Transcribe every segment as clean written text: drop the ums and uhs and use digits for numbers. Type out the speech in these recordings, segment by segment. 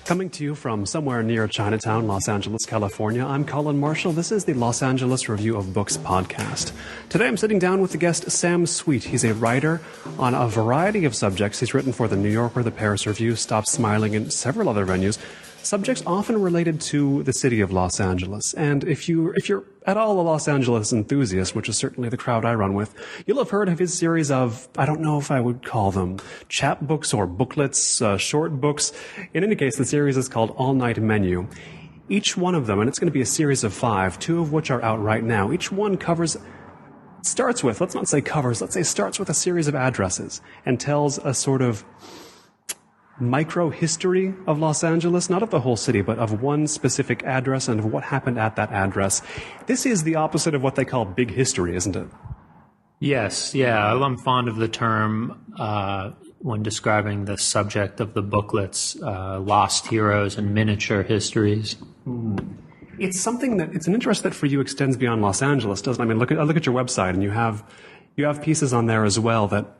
Coming to you from somewhere near Chinatown, Los Angeles, California, I'm Colin Marshall. This is the Los Angeles Review of Books podcast. Today I'm sitting down with the guest Sam Sweet. He's a writer on a variety of subjects. He's written for The New Yorker, The Paris Review, Stop Smiling, and several other venues. Subjects often related to the city of Los Angeles. And if you're at all a Los Angeles enthusiast, which is certainly the crowd I run with, you'll have heard of his series of, I don't know if I would call them chapbooks or booklets, short books. In any case, the series is called All Night Menu. Each one of them, and it's going to be a series of 5, 2 of which are out right now. Each one starts with a series of addresses and tells a sort of micro-history of Los Angeles, not of the whole city, but of one specific address and of what happened at that address. This is the opposite of what they call big history, isn't it? Yes, yeah. I'm fond of the term when describing the subject of the booklets, lost heroes and miniature histories. It's an interest that for you extends beyond Los Angeles, doesn't it? I mean, I look at your website and you have pieces on there as well that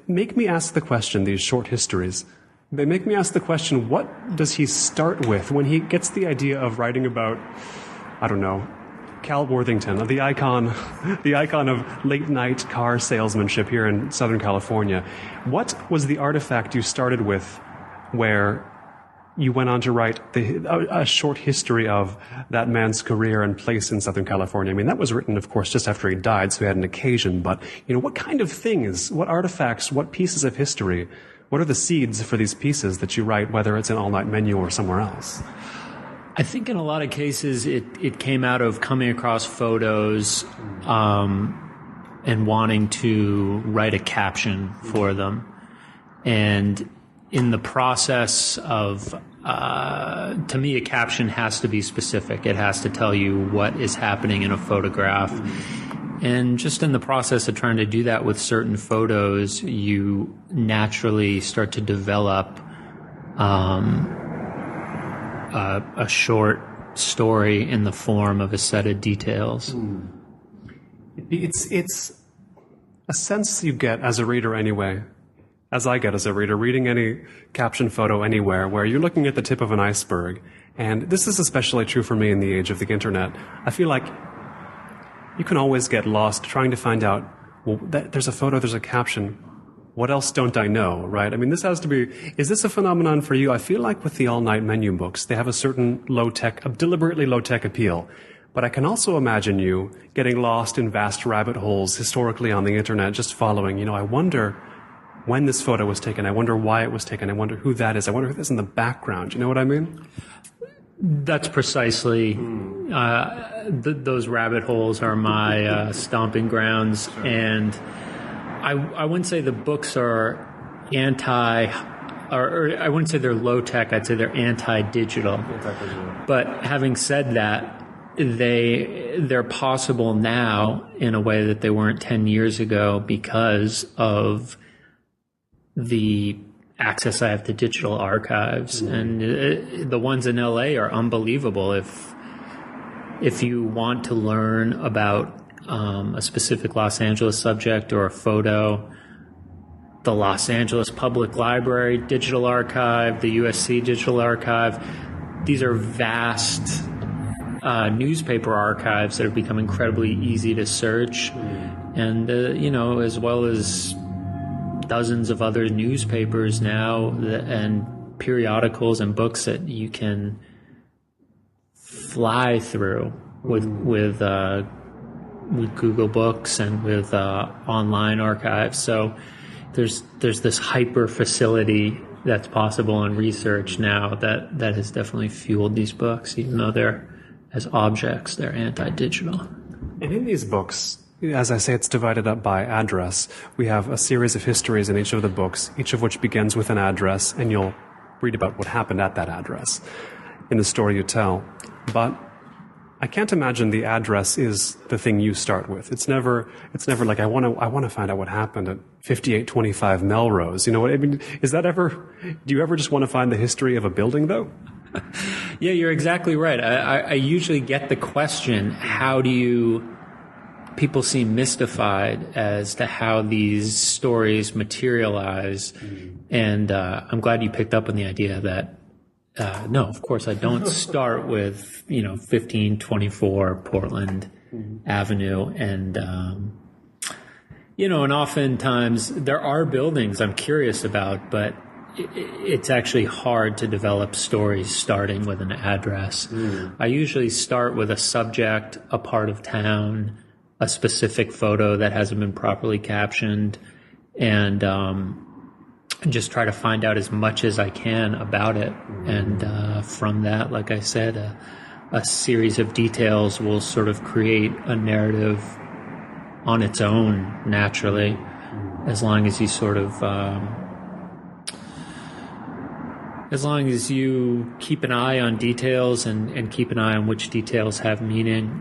make me ask the question, these short histories, they make me ask the question, what does he start with when he gets the idea of writing about, I don't know, Cal Worthington, the icon of late-night car salesmanship here in Southern California. What was the artifact you started with where you went on to write a short history of that man's career and place in Southern California? I mean, that was written, of course, just after he died, so he had an occasion. But, what kind of things, what artifacts, what pieces of history, what are the seeds for these pieces that you write, whether it's in All Night Menu or somewhere else? I think in a lot of cases it came out of coming across photos and wanting to write a caption for them. And in the process of, to me, a caption has to be specific. It has to tell you what is happening in a photograph. And just in the process of trying to do that with certain photos, you naturally start to develop a short story in the form of a set of details. It's a sense you get as a reader anyway, as I get as a reader, reading any caption photo anywhere, where you're looking at the tip of an iceberg. And this is especially true for me in the age of the internet. I feel like you can always get lost trying to find out, well, there's a photo, there's a caption. What else don't I know, right? I mean, is this a phenomenon for you? I feel like with the All Night Menu books, they have a certain deliberately low-tech appeal. But I can also imagine you getting lost in vast rabbit holes historically on the internet, just following, I wonder when this photo was taken. I wonder why it was taken. I wonder who that is. I wonder who this is in the background. You know what I mean? That's precisely. Those rabbit holes are my stomping grounds. Sure. And I wouldn't say the books are or I wouldn't say they're low-tech. I'd say they're anti-digital. But having said that, they're possible now in a way that they weren't 10 years ago because of the access I have to digital archives. And the ones in LA are unbelievable. If you want to learn about a specific Los Angeles subject or a photo, the Los Angeles Public Library Digital Archive, the USC Digital Archive, these are vast newspaper archives that have become incredibly easy to search. And, as well as dozens of other newspapers now and periodicals and books that you can fly through with Google Books and with online archives. So there's this hyper facility that's possible in research now that has definitely fueled these books, even though they're as objects, they're anti-digital. And in these books, as I say, it's divided up by address. We have a series of histories in each of the books, each of which begins with an address, and you'll read about what happened at that address in the story you tell. But I can't imagine the address is the thing you start with. It's never like I want to find out what happened at 5825 Melrose. You know what I mean? Do you ever just want to find the history of a building though? Yeah, you're exactly right. I usually get the question, people seem mystified as to how these stories materialize. And I'm glad you picked up on the idea that No, of course I don't start with 1524 Portland Avenue, and and oftentimes there are buildings I'm curious about, but it's actually hard to develop stories starting with an address. I usually start with a subject, a part of town, a specific photo that hasn't been properly captioned, and just try to find out as much as I can about it. And from that, like I said, a series of details will sort of create a narrative on its own naturally, as long as you sort of as long as you keep an eye on details and keep an eye on which details have meaning,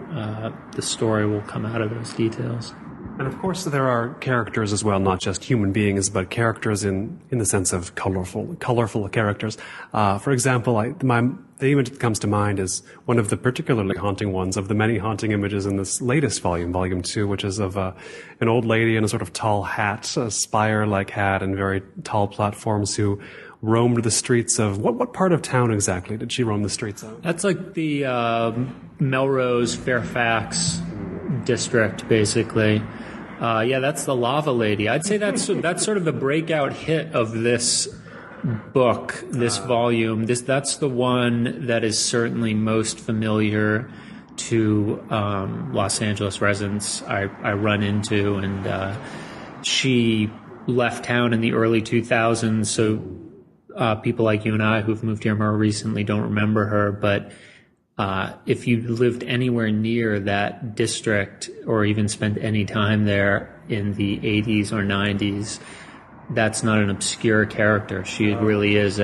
the story will come out of those details. And of course, there are characters as well, not just human beings, but characters in the sense of colorful characters. For example, the image that comes to mind is one of the particularly haunting ones of the many haunting images in this latest volume, Volume 2, which is of an old lady in a sort of tall hat, a spire-like hat, and very tall platforms who roamed the streets of what part of town exactly did she roam the streets of? That's like the Melrose, Fairfax district, basically. That's the Lava Lady. I'd say that's sort of the breakout hit of this book, this volume. That's the one that is certainly most familiar to Los Angeles residents I run into, and she left town in the early 2000s, so people like you and I who've moved here more recently don't remember her, but if you lived anywhere near that district or even spent any time there in the 80s or 90s, that's not an obscure character. She really is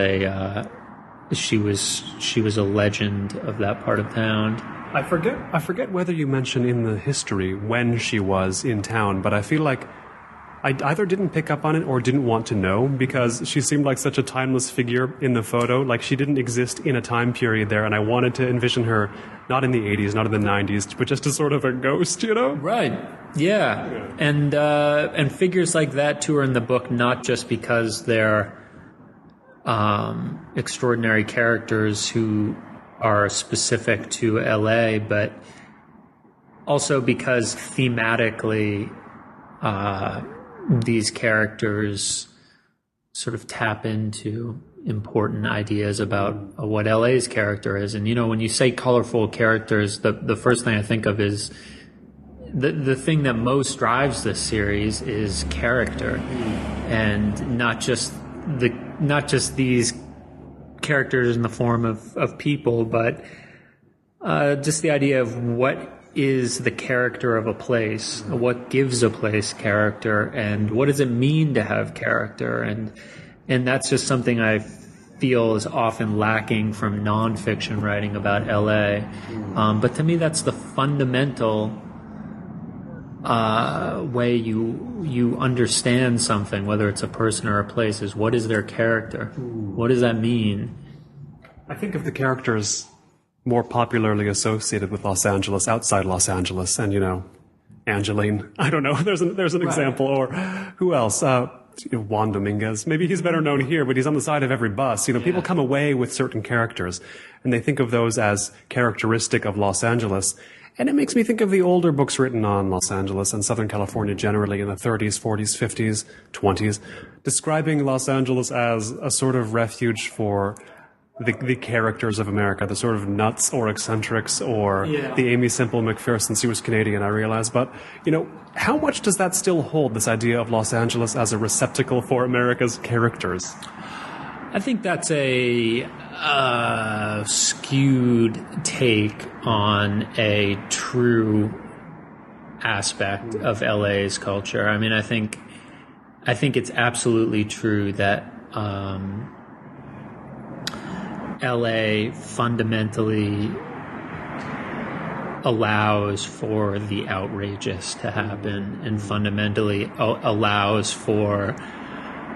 she was a legend of that part of town. I forget whether you mentioned in the history when she was in town, but I feel like I either didn't pick up on it or didn't want to know, because she seemed like such a timeless figure in the photo. Like she didn't exist in a time period there, and I wanted to envision her not in the 80s, not in the 90s, but just as sort of a ghost, Right. Yeah. And figures like that too are in the book, not just because they're extraordinary characters who are specific to LA, but also because thematically these characters sort of tap into important ideas about what LA's character is. And, when you say colorful characters, the first thing I think of is the thing that most drives this series is character, and not just these characters in the form of people, but just the idea of what is the character of a place, what gives a place character, and what does it mean to have character, and that's just something I feel is often lacking from nonfiction writing about LA. But to me, that's the fundamental way you understand something, whether it's a person or a place, is what is their character? What does that mean? I think of the characters more popularly associated with Los Angeles outside Los Angeles, and Angeline. I don't know. There's an example, or who else? Juan Dominguez. Maybe he's better known here, but he's on the side of every bus. People come away with certain characters, and they think of those as characteristic of Los Angeles. And it makes me think of the older books written on Los Angeles and Southern California generally in the 30s, 40s, 50s, 20s, describing Los Angeles as a sort of refuge for the characters of America, the sort of nuts or eccentrics, or the Amy Semple McPherson. She was Canadian, I realize. But, how much does that still hold, this idea of Los Angeles as a receptacle for America's characters? I think that's a skewed take on a true aspect of LA's culture. I mean, I think it's absolutely true that LA fundamentally allows for the outrageous to happen, and fundamentally allows for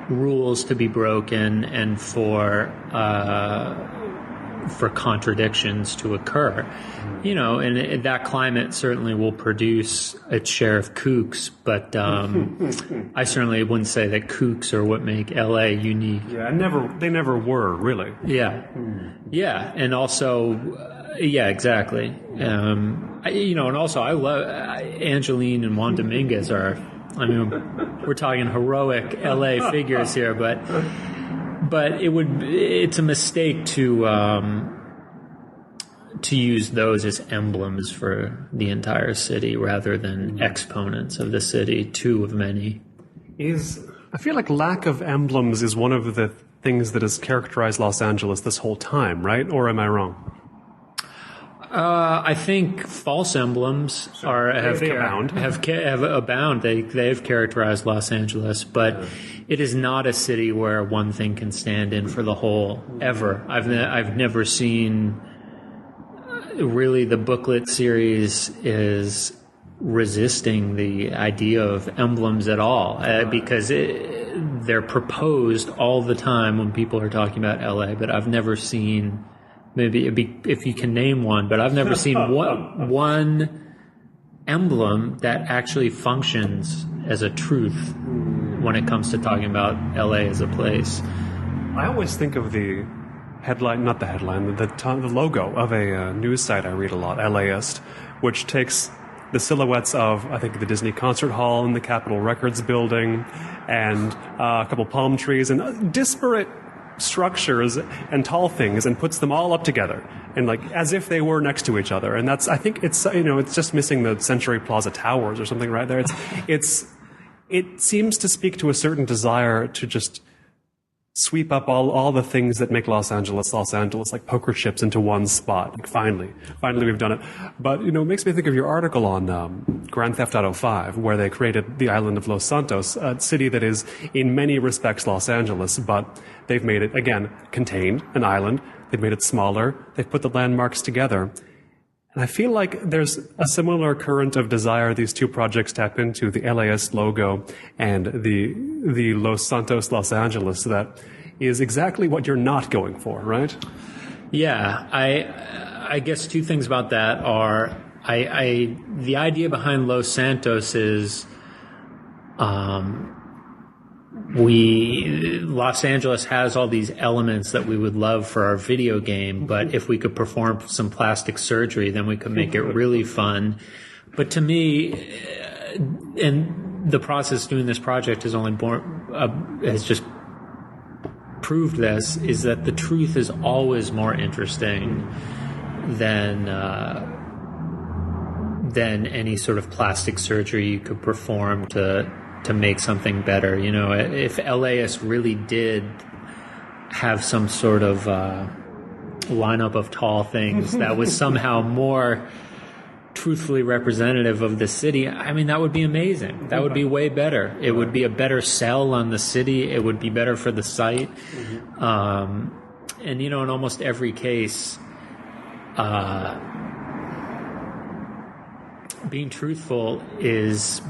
rules to be broken, and for for contradictions to occur. You know, and that climate certainly will produce its share of kooks, but I certainly wouldn't say that kooks are what make LA unique. Yeah, they never were, really. Yeah. Yeah, and also, yeah, exactly. You know, and also I love Angeline and Juan Dominguez are, I mean, we're talking heroic LA figures here, but it's a mistake to use those as emblems for the entire city rather than exponents of the city, two of many. I feel like lack of emblems is one of the things that has characterized Los Angeles this whole time, right? Or am I wrong? I think false emblems have abound. They've characterized Los Angeles, but it is not a city where one thing can stand in for the whole ever. I've never seen. Really, the booklet series is resisting the idea of emblems at all because they're proposed all the time when people are talking about LA. But I've never seen. Maybe if you can name one, but I've never seen one emblem that actually functions as a truth when it comes to talking about LA as a place. I always think of the headline, not the headline, the logo of a news site I read a lot, LAist, which takes the silhouettes of, I think, the Disney Concert Hall and the Capitol Records building and a couple palm trees and disparate structures and tall things and puts them all up together and like as if they were next to each other. And that's, I think it's, you know, it's just missing the Century Plaza Towers or something right there. It seems to speak to a certain desire to just sweep up all the things that make Los Angeles, like poker chips into one spot. Like finally we've done it. But, you know, it makes me think of your article on Grand Theft Auto 5, where they created the island of Los Santos, a city that is in many respects Los Angeles, but they've made it, again, contained, an island. They've made it smaller. They've put the landmarks together. And I feel like there's a similar current of desire these two projects tap into, the LAist logo and the Los Santos, Los Angeles, that is exactly what you're not going for, right? Yeah, I guess two things about that are, the idea behind Los Santos is, Los Angeles has all these elements that we would love for our video game, but if we could perform some plastic surgery, then we could make it really fun. But to me, and the process doing this project has only has just proved this, is that the truth is always more interesting than any sort of plastic surgery you could perform to make something better. You know, if LAist really did have some sort of lineup of tall things that was somehow more truthfully representative of the city, I mean, that would be amazing. That would be way better. It would be a better sell on the city. It would be better for the site. And, you know, in almost every case, being truthful is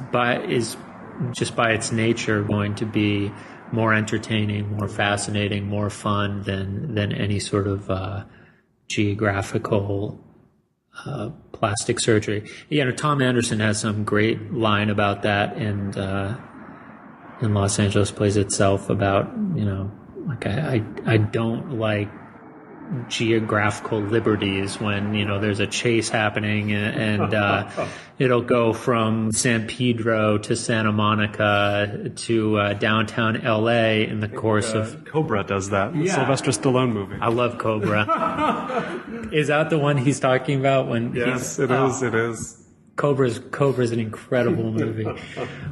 just by its nature going to be more entertaining, more fascinating, more fun than any sort of geographical plastic surgery. You know, Tom Anderson has some great line about that, and in Los Angeles Plays Itself about, you know, like I don't like geographical liberties when, you know, there's a chase happening and it'll go from San Pedro to Santa Monica to downtown LA in the course of Cobra does that. Yeah. Sylvester Stallone movie. I love Cobra. Is that the one he's talking about when yes, it is. Cobra's an incredible movie.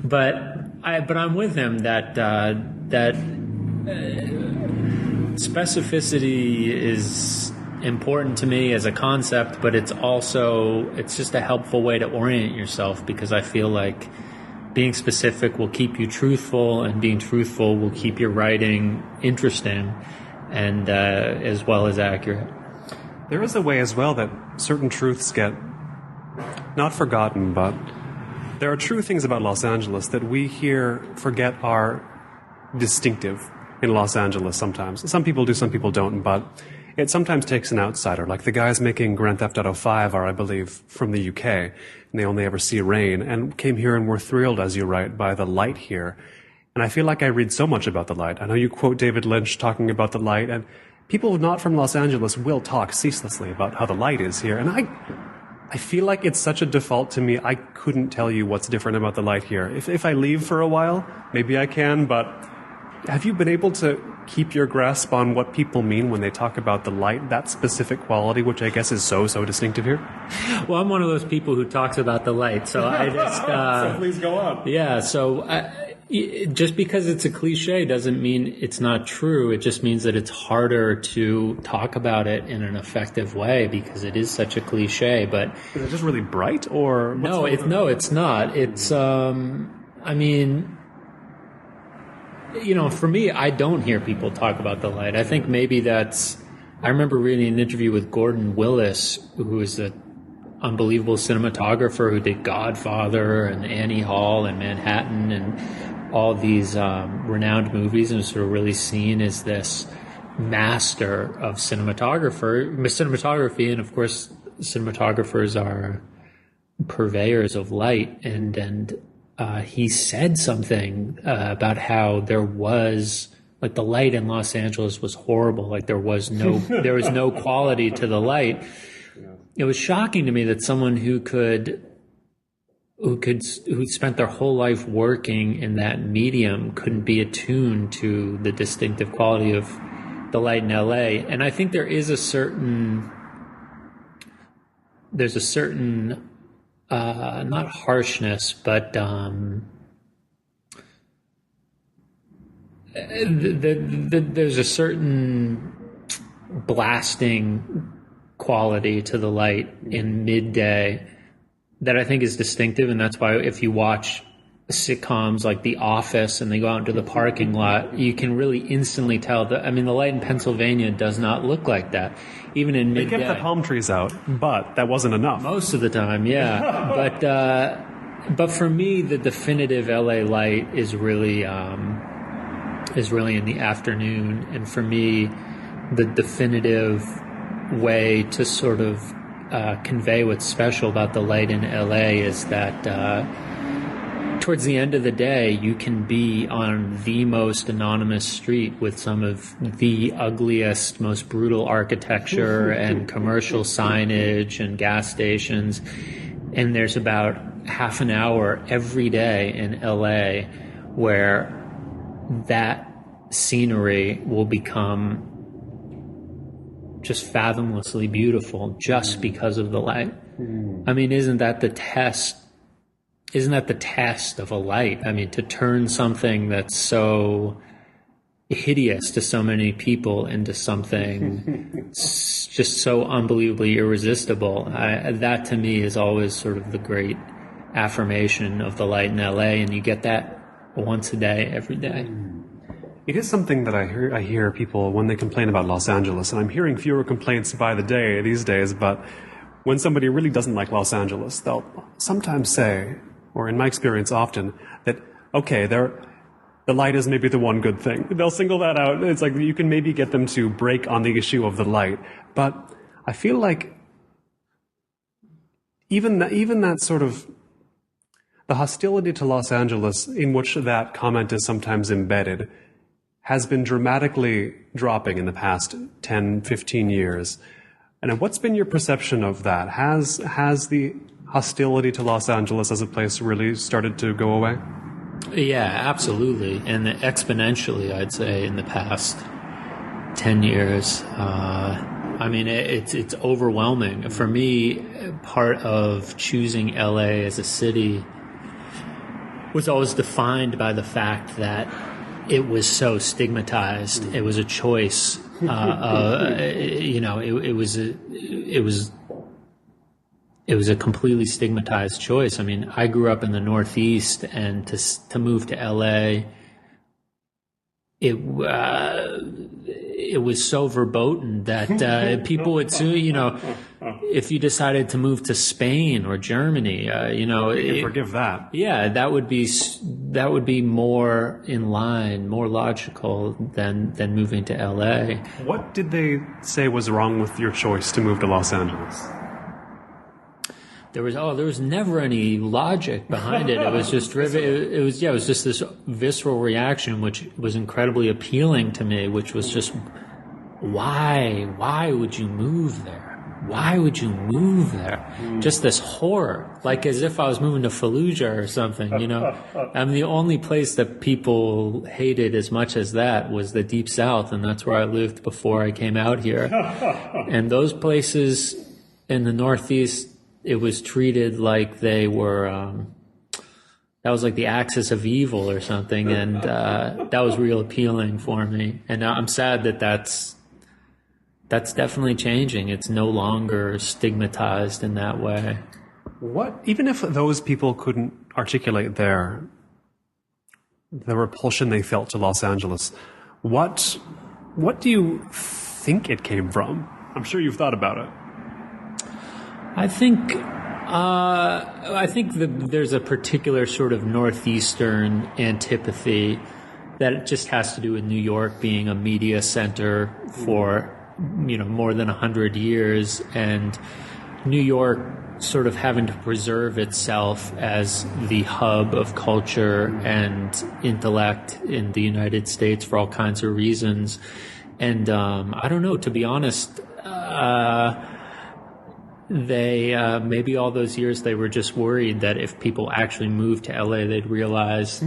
But I'm with him that specificity is important to me as a concept, but it's just a helpful way to orient yourself, because I feel like being specific will keep you truthful, and being truthful will keep your writing interesting and as well as accurate. There is a way as well that certain truths get not forgotten, but there are true things about Los Angeles that we here forget are distinctive in Los Angeles sometimes. Some people do, some people don't, but it sometimes takes an outsider. Like the guys making Grand Theft Auto 5 are, I believe, from the UK, and they only ever see rain, and came here and were thrilled, as you write, by the light here. And I feel like I read so much about the light. I know you quote David Lynch talking about the light, and people not from Los Angeles will talk ceaselessly about how the light is here. And I feel like it's such a default to me, I couldn't tell you what's different about the light here. If I leave for a while, maybe I can, but have you been able to keep your grasp on what people mean when they talk about the light, that specific quality, which I guess is so distinctive here? Well, I'm one of those people who talks about the light, so I just... so please go on. Yeah, so just because it's a cliche doesn't mean it's not true. It just means that it's harder to talk about it in an effective way because it is such a cliche. But is it just really bright, or no? It's not. It's I mean, you know, for me, I don't hear people talk about the light. I think maybe that's. I remember reading an interview with Gordon Willis, who is an unbelievable cinematographer who did Godfather and Annie Hall and Manhattan and all these renowned movies, and was sort of really seen as this master of cinematography, and of course, cinematographers are purveyors of light. And he said something about how there was, like, the light in Los Angeles was horrible. Like there was no quality to the light. It was shocking to me that someone who spent their whole life working in that medium couldn't be attuned to the distinctive quality of the light in LA. And I think there's a certain not harshness, but there's a certain blasting quality to the light in midday that I think is distinctive, and that's why if you watch sitcoms like The Office and they go out into the parking lot, you can really instantly tell that. I mean, the light in Pennsylvania does not look like that, even in midday. They kept the palm trees out, but that wasn't enough. Most of the time, yeah. But for me, the definitive LA light is really in the afternoon, and for me, the definitive way to sort of convey what's special about the light in LA is that towards the end of the day, you can be on the most anonymous street with some of the ugliest, most brutal architecture and commercial signage and gas stations. And there's about half an hour every day in LA where that scenery will become just fathomlessly beautiful just because of the light. I mean, isn't that the test of a light? I mean, to turn something that's so hideous to so many people into something just so unbelievably irresistible, that to me is always sort of the great affirmation of the light in LA, and you get that once a day, every day. It is something that I hear people when they complain about Los Angeles, and I'm hearing fewer complaints by the day these days, but when somebody really doesn't like Los Angeles, they'll sometimes say, or in my experience often, that, okay, the light is maybe the one good thing. They'll single that out. It's like you can maybe get them to break on the issue of the light, but I feel like even that sort of the hostility to Los Angeles in which that comment is sometimes embedded has been dramatically dropping in the past 10, 15 years. And what's been your perception of that? Has the hostility to Los Angeles as a place really started to go away? Yeah, absolutely. And exponentially, I'd say, in the past 10 years. I mean, it's overwhelming. For me, part of choosing LA as a city was always defined by the fact that it was so stigmatized. It was a choice. It was a completely stigmatized choice. I mean, I grew up in the Northeast, and to move to LA, it was so verboten that people would soon, if you decided to move to Spain or Germany, Forgive that. yeah, that would be more in line, more logical than moving to LA. What did they say was wrong with your choice to move to Los Angeles? There was never any logic behind it. It was just driven. It was just this visceral reaction, which was incredibly appealing to me. Which was just, why would you move there? Why would you move there? Just this horror, like as if I was moving to Fallujah or something. I mean, the only place that people hated as much as that was the Deep South, and that's where I lived before I came out here. And those places in the Northeast, it was treated like they were, that was like the axis of evil or something. And that was real appealing for me. And I'm sad that that's definitely changing. It's no longer stigmatized in that way. Even if those people couldn't articulate the repulsion they felt to Los Angeles, what do you think it came from? I'm sure you've thought about it. I think there's a particular sort of Northeastern antipathy that just has to do with New York being a media center for, more than 100 years, and New York sort of having to preserve itself as the hub of culture and intellect in the United States for all kinds of reasons. And I don't know, to be honest, they maybe all those years they were just worried that if people actually moved to LA, they'd realize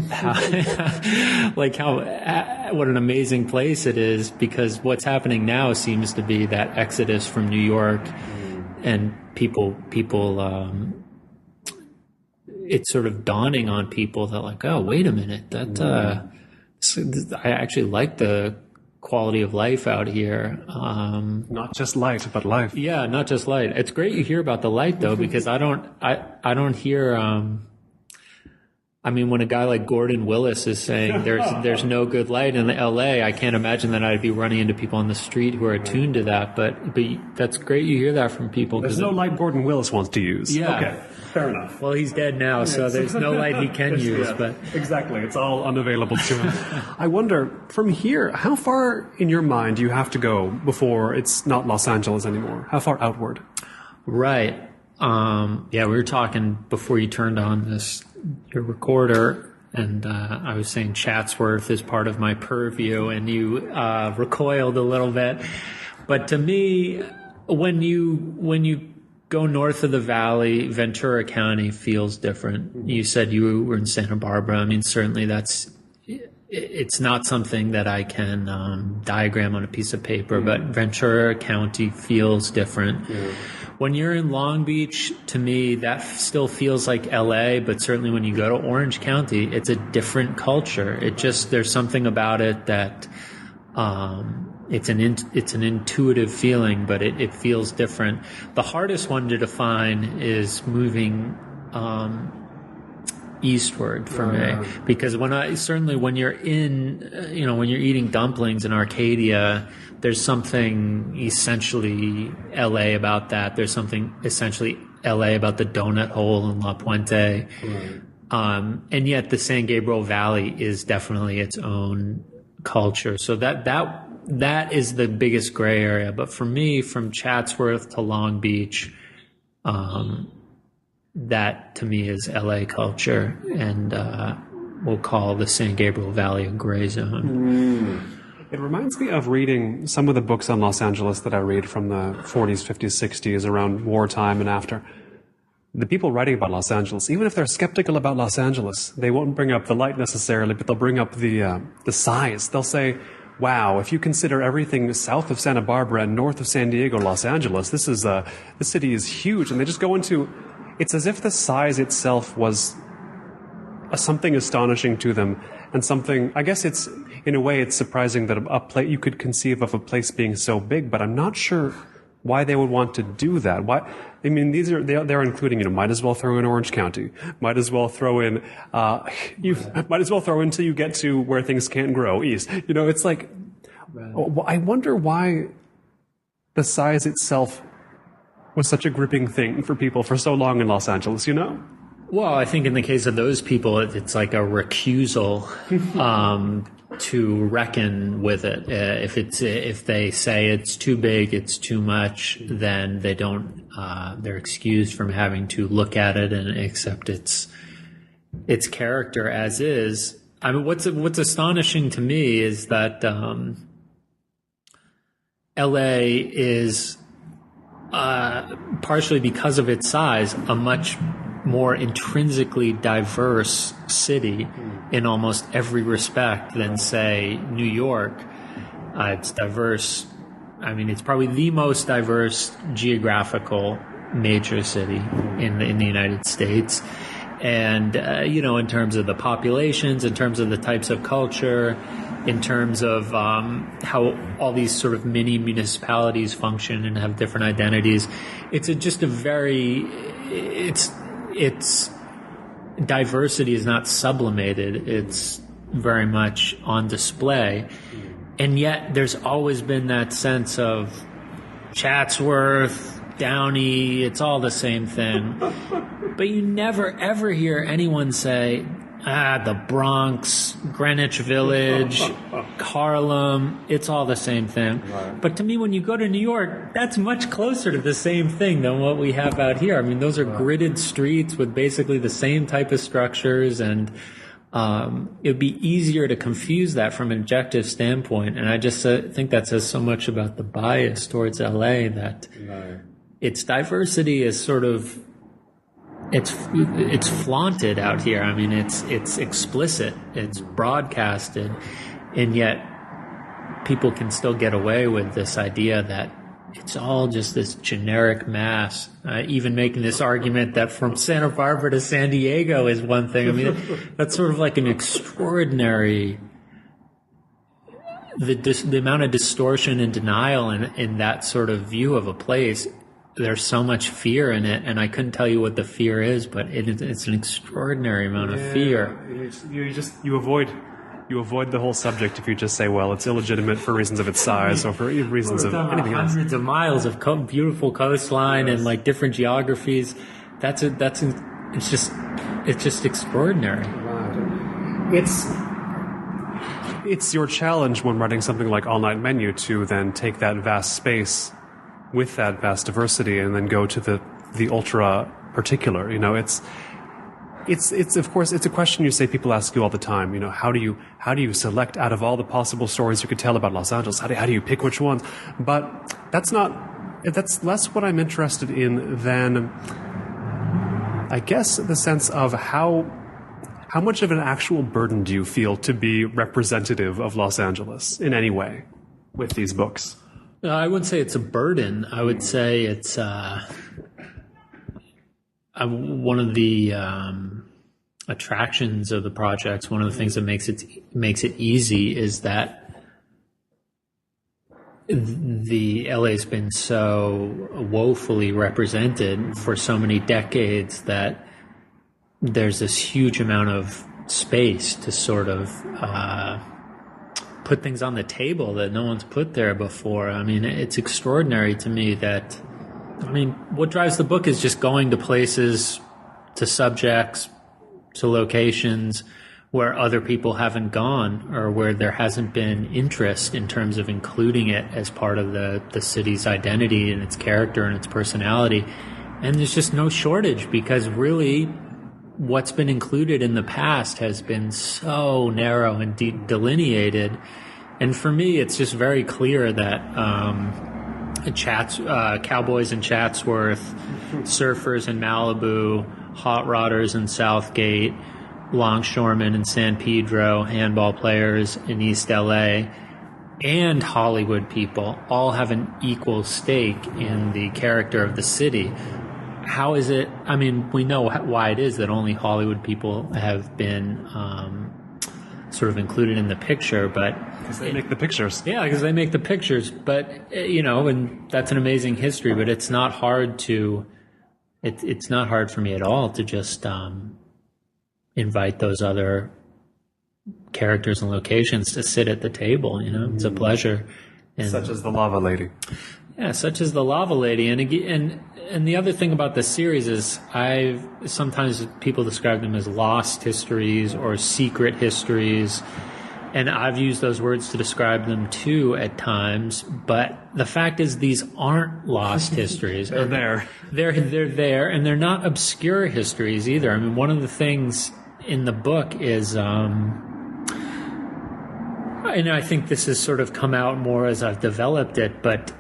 what an amazing place it is, because what's happening now seems to be that exodus from New York, and people it's sort of dawning on people that like, oh, wait a minute, I actually like the quality of life out here. Not just light, but life. Yeah, not just light. It's great you hear about the light though, because I don't hear, when a guy like Gordon Willis is saying there's no good light in LA, I can't imagine that I'd be running into people on the street who are attuned to that. But that's great you hear that from people. There's no light Gordon Willis wants to use. Yeah. Okay. Fair enough. Well, he's dead now, so there's no light he can use. Yeah, but exactly, it's all unavailable to him. I wonder, from here, how far in your mind do you have to go before it's not Los Angeles anymore? How far outward? Right. We were talking before you turned on your recorder, and I was saying Chatsworth is part of my purview, and you recoiled a little bit. But to me, when you go north of the valley, Ventura County feels different. You said you were in Santa Barbara. Certainly it's not something that I can diagram on a piece of paper, but Ventura County feels different. Yeah. When you're in Long Beach, to me, that still feels like LA, but certainly when you go to Orange County, it's a different culture. There's something about it that it's an intuitive feeling, but it feels different. The hardest one to define is moving eastward for me, because when you're when you're eating dumplings in Arcadia, there's something essentially LA about that. There's something essentially LA about the donut hole in La Puente. And yet the San Gabriel Valley is definitely its own culture. So that is the biggest gray area. But for me, from Chatsworth to Long Beach, that to me is LA culture, and we'll call the San Gabriel Valley a gray zone. It reminds me of reading some of the books on Los Angeles that I read from the 40s, 50s, 60s, around wartime and after. The people writing about Los Angeles, even if they're skeptical about Los Angeles, they won't bring up the light necessarily, but they'll bring up the size. They'll say, wow, if you consider everything south of Santa Barbara and north of San Diego, Los Angeles, this city is huge. And they just go into, it's as if the size itself was something astonishing to them, and something, I guess it's, in a way, it's surprising that you could conceive of a place being so big, but I'm not sure why they would want to do that. Why? I mean, they're including, might as well throw in Orange County. Might as well throw in, might as well throw in until you get to where things can't grow, east. It's like, I wonder why the size itself was such a gripping thing for people for so long in Los Angeles, you know? Well, I think in the case of those people, it's like a recusal to reckon with it. If they say it's too big, it's too much, then they don't. They're excused from having to look at it and accept its character as is. I mean, what's astonishing to me is that L.A. is partially because of its size a much more intrinsically diverse city in almost every respect than, say, New York. It's diverse. I mean, it's probably the most diverse geographical major city in the United States. And, in terms of the populations, in terms of the types of culture, in terms of how all these sort of mini municipalities function and have different identities, it's diversity is not sublimated. It's very much on display. And yet there's always been that sense of Chatsworth, Downey, it's all the same thing. But you never ever hear anyone say, the Bronx, Greenwich Village, Harlem, it's all the same thing. Right. But to me, when you go to New York, that's much closer to the same thing than what we have out here. I mean, those are gridded streets with basically the same type of structures, and it would be easier to confuse that from an objective standpoint. And I just think that says so much about the bias towards LA, that its diversity is sort of, it's flaunted out here. I mean, it's explicit, it's broadcasted, and yet people can still get away with this idea that it's all just this generic mass. Even making this argument that from Santa Barbara to San Diego is one thing. I mean, that's sort of like an extraordinary, the amount of distortion and denial in that sort of view of a place. There's so much fear in it, and I couldn't tell you what the fear is, but it's an extraordinary amount of fear. You avoid the whole subject if you just say, well, it's illegitimate for reasons of its size or for reasons of anything else. Hundreds of miles of beautiful coastline and like different geographies. It's just extraordinary. It's your challenge when writing something like All Night Menu to then take that vast space with that vast diversity and then go to the ultra particular. You know, it's of course it's a question you say people ask you all the time. You know, how do you select out of all the possible stories you could tell about Los Angeles? How do you pick which ones? But that's less what I'm interested in than, I guess, the sense of how much of an actual burden do you feel to be representative of Los Angeles in any way with these books? I wouldn't say it's a burden. I would say it's one of the attractions of the projects. One of the things that makes it easy is that the LA's been so woefully represented for so many decades that there's this huge amount of space to sort of put things on the table that no one's put there before. I mean, it's extraordinary to me that, what drives the book is just going to places, to subjects, to locations where other people haven't gone or where there hasn't been interest in terms of including it as part of the city's identity and its character and its personality. And there's just no shortage, because really what's been included in the past has been so narrow and delineated. And for me, it's just very clear that cowboys in Chatsworth, surfers in Malibu, hot rodders in Southgate, longshoremen in San Pedro, handball players in East LA, and Hollywood people all have an equal stake in the character of the city. How is it? I mean, we know why it is that only Hollywood people have been sort of included in the picture, but because they make the pictures. Yeah, because they make the pictures. But and that's an amazing history. But it's not hard to. It's not hard for me at all to just invite those other characters and locations to sit at the table. It's a pleasure. Such as the lava lady. Yeah, such as the Lava Lady, and the other thing about the series is sometimes people describe them as lost histories or secret histories, and I've used those words to describe them too at times. But the fact is, these aren't lost histories. They're there. They're there, and they're not obscure histories either. I mean, one of the things in the book is, and I think this has sort of come out more as I've developed it, but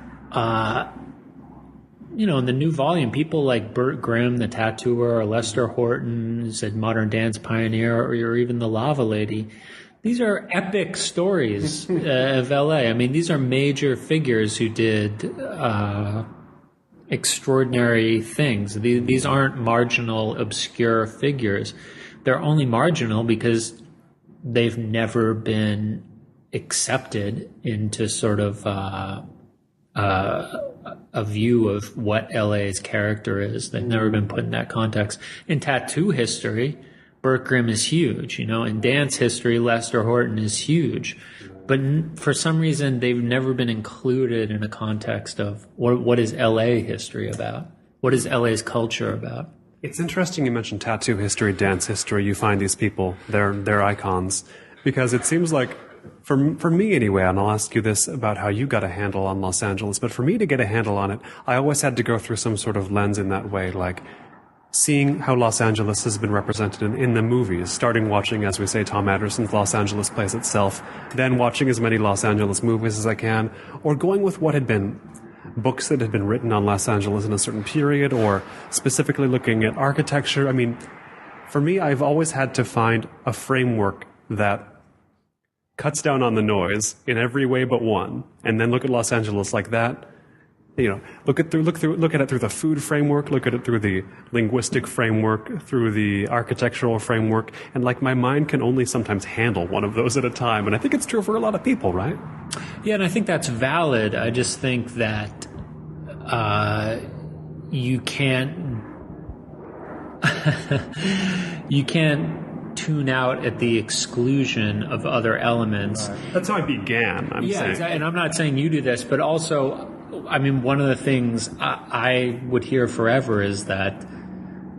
in the new volume, people like Burt Grimm, the tattooer, or Lester Horton, who's a modern dance pioneer, or even the Lava Lady. These are epic stories of LA. I mean, these are major figures who did extraordinary things. These aren't marginal, obscure figures. They're only marginal because they've never been accepted into sort of a view of what LA's character is. They've never been put in that context. In tattoo history, Burt Grimm is huge. In dance history, Lester Horton is huge. But for some reason, they've never been included in a context of what is LA history about? What is LA's culture about? It's interesting you mentioned tattoo history, dance history. You find these people, they're icons. Because it seems like, for me anyway, and I'll ask you this about how you got a handle on Los Angeles, but for me to get a handle on it, I always had to go through some sort of lens in that way, like seeing how Los Angeles has been represented in the movies, starting watching, as we say, Tom Anderson's Los Angeles Plays Itself, then watching as many Los Angeles movies as I can, or going with what had been books that had been written on Los Angeles in a certain period, or specifically looking at architecture. I mean, for me, I've always had to find a framework that cuts down on the noise in every way but one, and then look at Los Angeles like that. Look at it through the food framework, look at it through the linguistic framework, through the architectural framework, and my mind can only sometimes handle one of those at a time, and I think it's true for a lot of people, right? Yeah, and I think that's valid. I just think that you can't tune out at the exclusion of other elements. That's how I began. I'm saying. Exactly. And I'm not saying you do this, but also, I mean, one of the things I would hear forever is that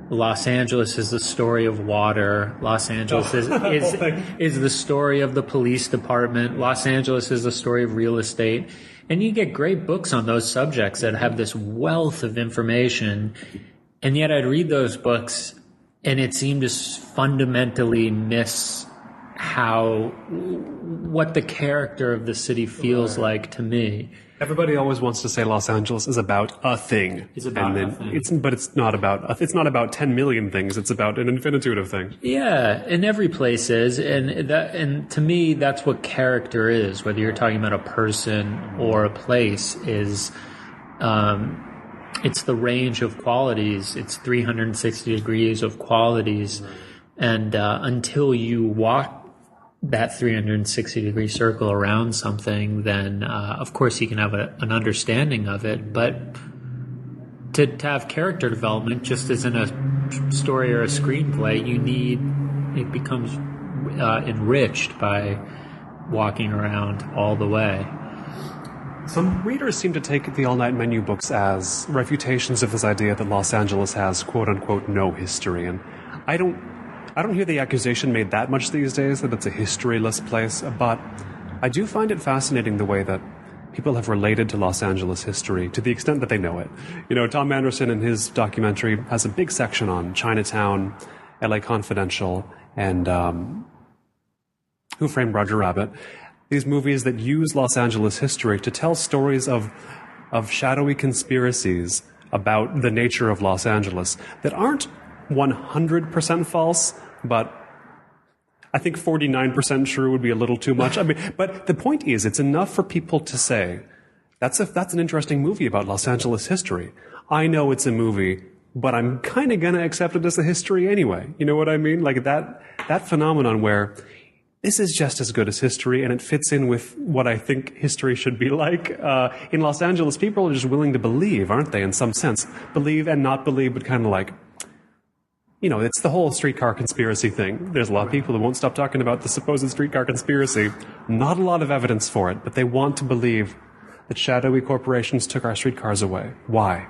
Los Angeles is the story of water. Los Angeles is the story of the police department. Los Angeles is the story of real estate. And you get great books on those subjects that have this wealth of information. And yet I'd read those books and it seemed to fundamentally miss what the character of the city feels like to me. Everybody always wants to say Los Angeles is about a thing. It's about a thing. But it's not about 10 million things. It's about an infinitude of things. Yeah, and every place is, and to me, that's what character is. Whether you're talking about a person or a place, is it's the range of qualities. It's 360 degrees of qualities, and until you walk that 360-degree circle around something, then of course you can have an understanding of it. But to have character development, just as in a story or a screenplay, it becomes enriched by walking around all the way. Some readers seem to take the all-night menu books as refutations of this idea that Los Angeles has quote-unquote no history, and I don't hear the accusation made that much these days that it's a historyless place, but I do find it fascinating the way that people have related to Los Angeles history to the extent that they know it. Tom Anderson in his documentary has a big section on Chinatown, LA Confidential, and Who Framed Roger Rabbit. These movies that use Los Angeles history to tell stories of shadowy conspiracies about the nature of Los Angeles that aren't 100% false, but I think 49% true would be a little too much. I mean, but the point is, it's enough for people to say, that's an interesting movie about Los Angeles history. I know it's a movie, but I'm kind of going to accept it as a history anyway. You know what I mean? Like that phenomenon where this is just as good as history, and it fits in with what I think history should be like. In Los Angeles, people are just willing to believe, aren't they, in some sense? Believe and not believe, but kind of like, it's the whole streetcar conspiracy thing. There's a lot of people who won't stop talking about the supposed streetcar conspiracy. Not a lot of evidence for it, but they want to believe that shadowy corporations took our streetcars away. Why?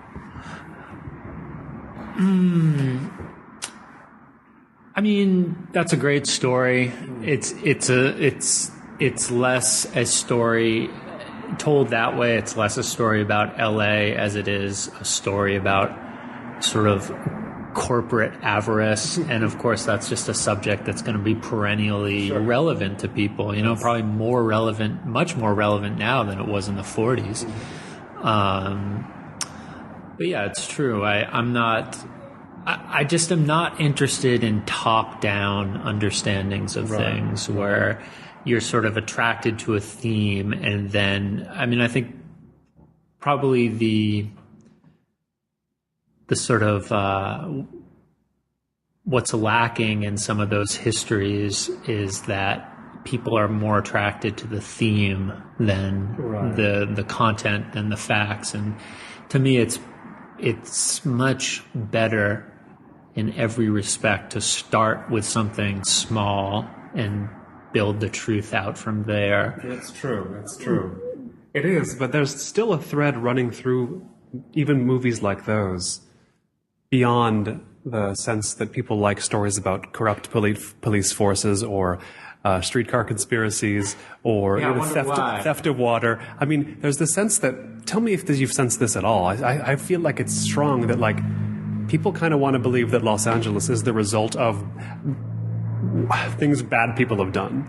I mean, that's a great story. It's less a story told that way. It's less a story about LA as it is a story about sort of corporate avarice. And of course, that's just a subject that's going to be perennially relevant to people, you know, probably more relevant, much more relevant now than it was in the 40s. But yeah, it's true. I just am not interested in top-down understandings of things where you're sort of attracted to a theme and then, I mean, I think probably the sort of what's lacking in some of those histories is that people are more attracted to the theme than the content, than the facts. And to me, it's much better in every respect to start with something small and build the truth out from there. That's true. That's true. It is, but there's still a thread running through even movies like those beyond the sense that people like stories about corrupt police forces or streetcar conspiracies or theft of water. I mean, there's the sense that, tell me if you've sensed this at all. I feel like it's strong that, like, people kind of want to believe that Los Angeles is the result of things bad people have done.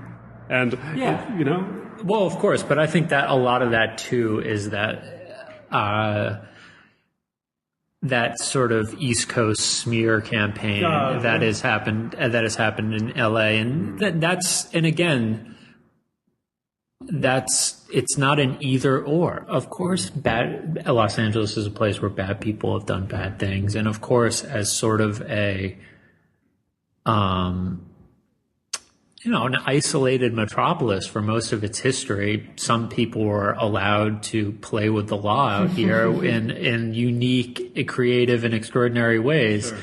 And, you know? Well, of course, but I think that a lot of that, too, is that that sort of East Coast smear campaign that has happened in LA, and it's not an either or. Of course, Los Angeles is a place where bad people have done bad things, and of course, as sort of a an isolated metropolis for most of its history, some people were allowed to play with the law out here in unique, creative, and extraordinary ways. Sure.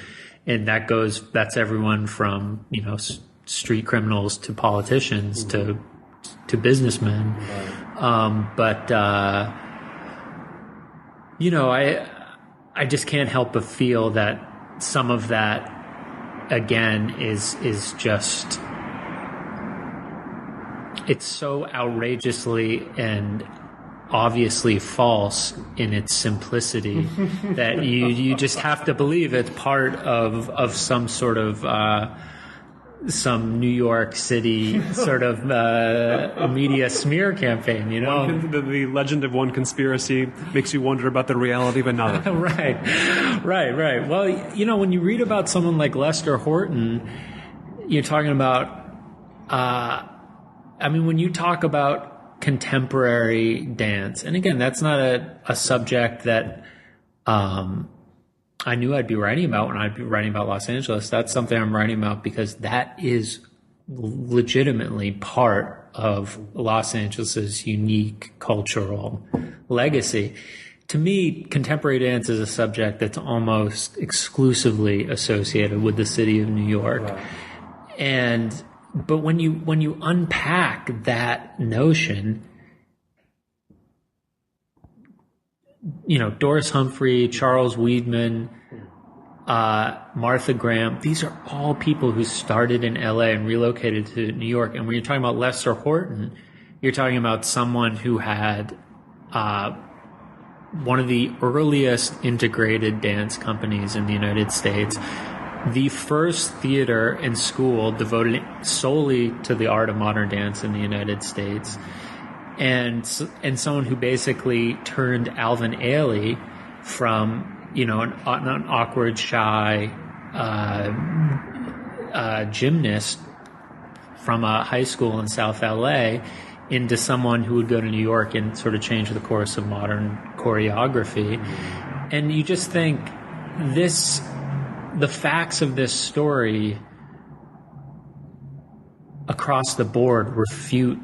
And that's everyone from, you know, street criminals to politicians to businessmen. Right. You know, I just can't help but feel that some of that, again, is just, it's so outrageously and obviously false in its simplicity that you just have to believe it's part of some sort of some New York City sort of media smear campaign, you know? The legend of one conspiracy makes you wonder about the reality of another. Right. Well, you know, when you read about someone like Lester Horton, you're talking about, when you talk about contemporary dance, and again, that's not a subject that I knew I'd be writing about when I'd be writing about Los Angeles. That's something I'm writing about because that is legitimately part of Los Angeles's unique cultural legacy. To me, contemporary dance is a subject that's almost exclusively associated with the city of New York. Right. But when you unpack that notion, you know, Doris Humphrey, Charles Weidman, Martha Graham, these are all people who started in LA and relocated to New York. And when you're talking about Lester Horton, you're talking about someone who had one of the earliest integrated dance companies in the United States, the first theater and school devoted solely to the art of modern dance in the United States, and someone who basically turned Alvin Ailey from, you know, an awkward, shy gymnast from a high school in South LA into someone who would go to New York and sort of change the course of modern choreography. And you just think the facts of this story across the board refute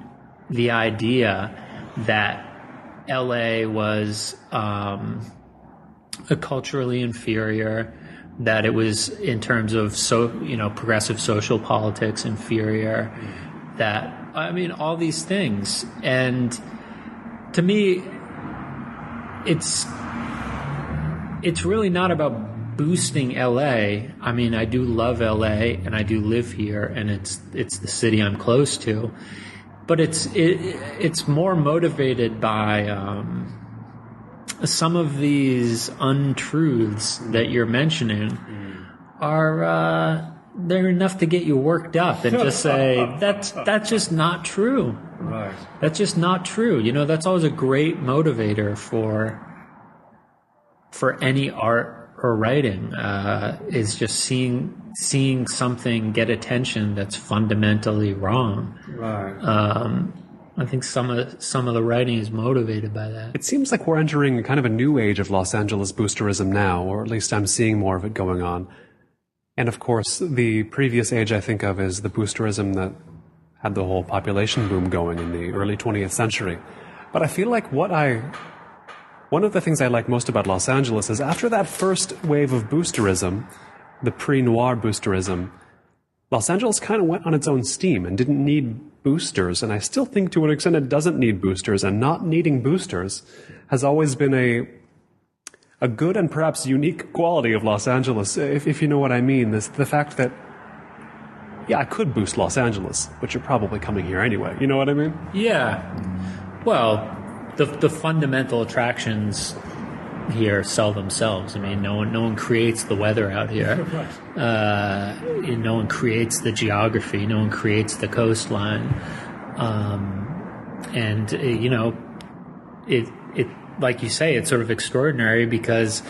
the idea that LA was culturally inferior, that it was, in terms of progressive social politics, inferior, that, I mean, all these things. And to me, it's really not about boosting LA. I mean, I do love LA and I do live here, and it's the city I'm close to, but it's more motivated by some of these untruths that you're mentioning are they're enough to get you worked up and just say that's just not true. Right. That's just not true. You know, that's always a great motivator for any art or writing, is just seeing something get attention that's fundamentally wrong. Right. I think some of the writing is motivated by that. It seems like we're entering kind of a new age of Los Angeles boosterism now, or at least I'm seeing more of it going on. And of course, the previous age I think of is the boosterism that had the whole population boom going in the early 20th century. But I feel like one of the things I like most about Los Angeles is after that first wave of boosterism, the pre-noir boosterism, Los Angeles kind of went on its own steam and didn't need boosters. And I still think to an extent it doesn't need boosters, and not needing boosters has always been a good and perhaps unique quality of Los Angeles, if you know what I mean. The fact that, yeah, I could boost Los Angeles, but you're probably coming here anyway. You know what I mean? Yeah. Well, the fundamental attractions here sell themselves. I mean, no one creates the weather out here. No one creates the geography. No one creates the coastline. And you know, it like you say, it's sort of extraordinary because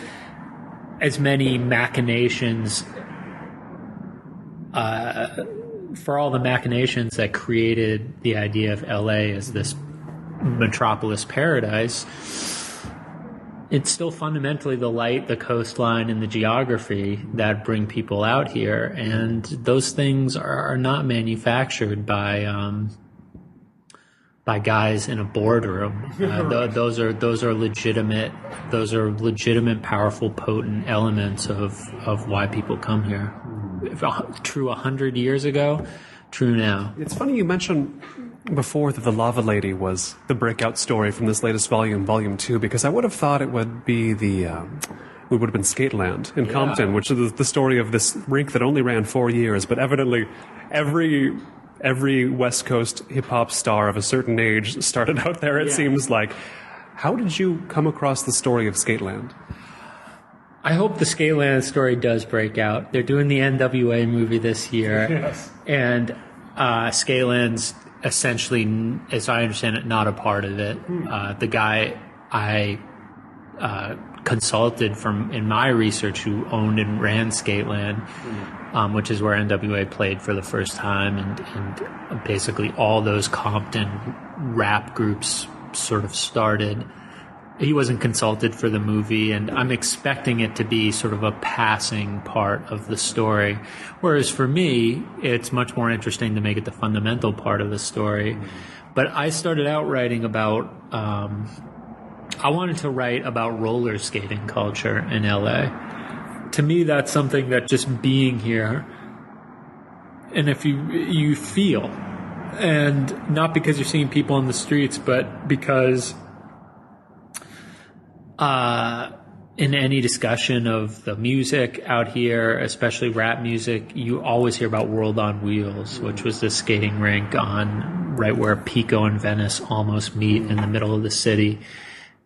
as many machinations, for all the machinations that created the idea of LA as this metropolis paradise, it's still fundamentally the light, the coastline, and the geography that bring people out here. And those things are not manufactured by guys in a boardroom. Those are legitimate, powerful, potent elements of why people come here. True 100 years ago, true now. It's funny you mentioned before that The Lava Lady was the breakout story from this latest volume, Volume 2, because I would have thought it would be it would have been Skateland in Compton, which is the story of this rink that only ran 4 years, but evidently every West Coast hip-hop star of a certain age started out there, it seems like. How did you come across the story of Skateland? I hope the Skateland story does break out. They're doing the NWA movie this year. Yes. And Skateland's essentially, as I understand it, not a part of it. The guy I consulted from in my research who owned and ran Skateland, which is where NWA played for the first time, and basically all those Compton rap groups sort of started. He wasn't consulted for the movie, and I'm expecting it to be sort of a passing part of the story. Whereas for me, it's much more interesting to make it the fundamental part of the story. But I started out writing about, I wanted to write about roller skating culture in LA. To me, that's something that just being here, and if you feel, and not because you're seeing people on the streets, but because in any discussion of the music out here, especially rap music, you always hear about World on Wheels, which was the skating rink right where Pico and Venice almost meet in the middle of the city.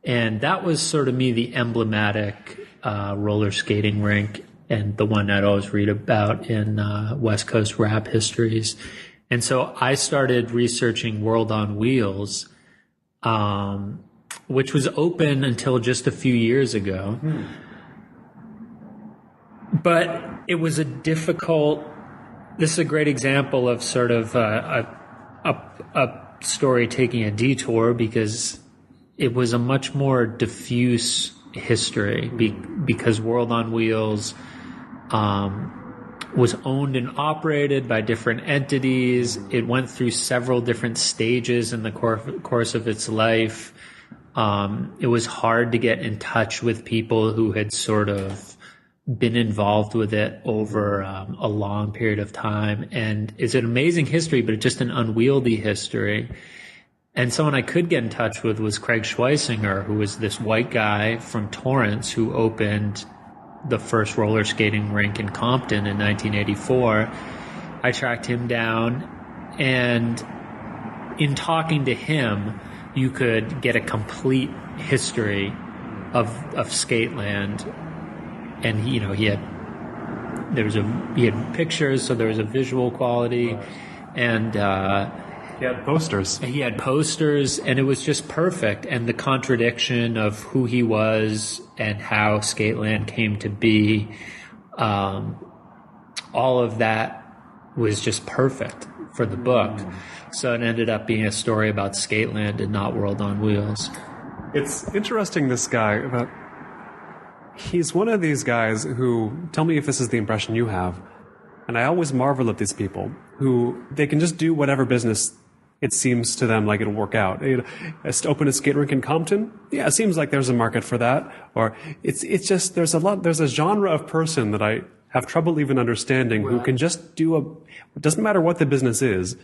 And that was sort of me, the emblematic roller skating rink, and the one I'd always read about in West Coast rap histories. And so I started researching World on Wheels, which was open until just a few years ago. But it was this is a great example of sort of a story taking a detour, because it was a much more diffuse history, because World on Wheels was owned and operated by different entities. It went through several different stages in the course of its life. It was hard to get in touch with people who had sort of been involved with it over a long period of time. And it's an amazing history, but it's just an unwieldy history. And someone I could get in touch with was Craig Schweisinger, who was this white guy from Torrance who opened the first roller skating rink in Compton in 1984. I tracked him down, and in talking to him, you could get a complete history of Skateland. And he had pictures, so there was a visual quality, and he had posters. He had posters, and it was just perfect. And the contradiction of who he was and how Skateland came to be, all of that was just perfect for the book. So it ended up being a story about Skateland and not World on Wheels. It's interesting, this guy, he's one of these guys who, tell me if this is the impression you have, and I always marvel at these people who, they can just do whatever business it seems to them like it'll work out. Open a skate rink in Compton? Yeah, it seems like there's a market for that. Or it's just, there's a genre of person that I have trouble even understanding who can just it doesn't matter what the business is,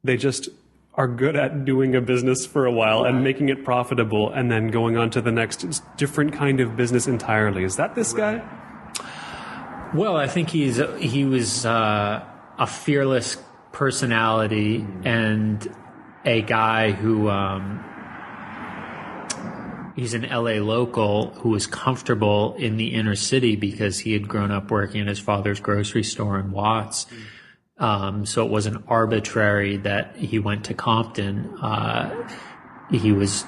they just are good at doing a business for a while and making it profitable and then going on to the next different kind of business entirely. Is that this guy? Well, I think he was a fearless personality and a guy who he's an LA local who was comfortable in the inner city because he had grown up working at his father's grocery store in Watts. So it wasn't arbitrary that he went to Compton. He was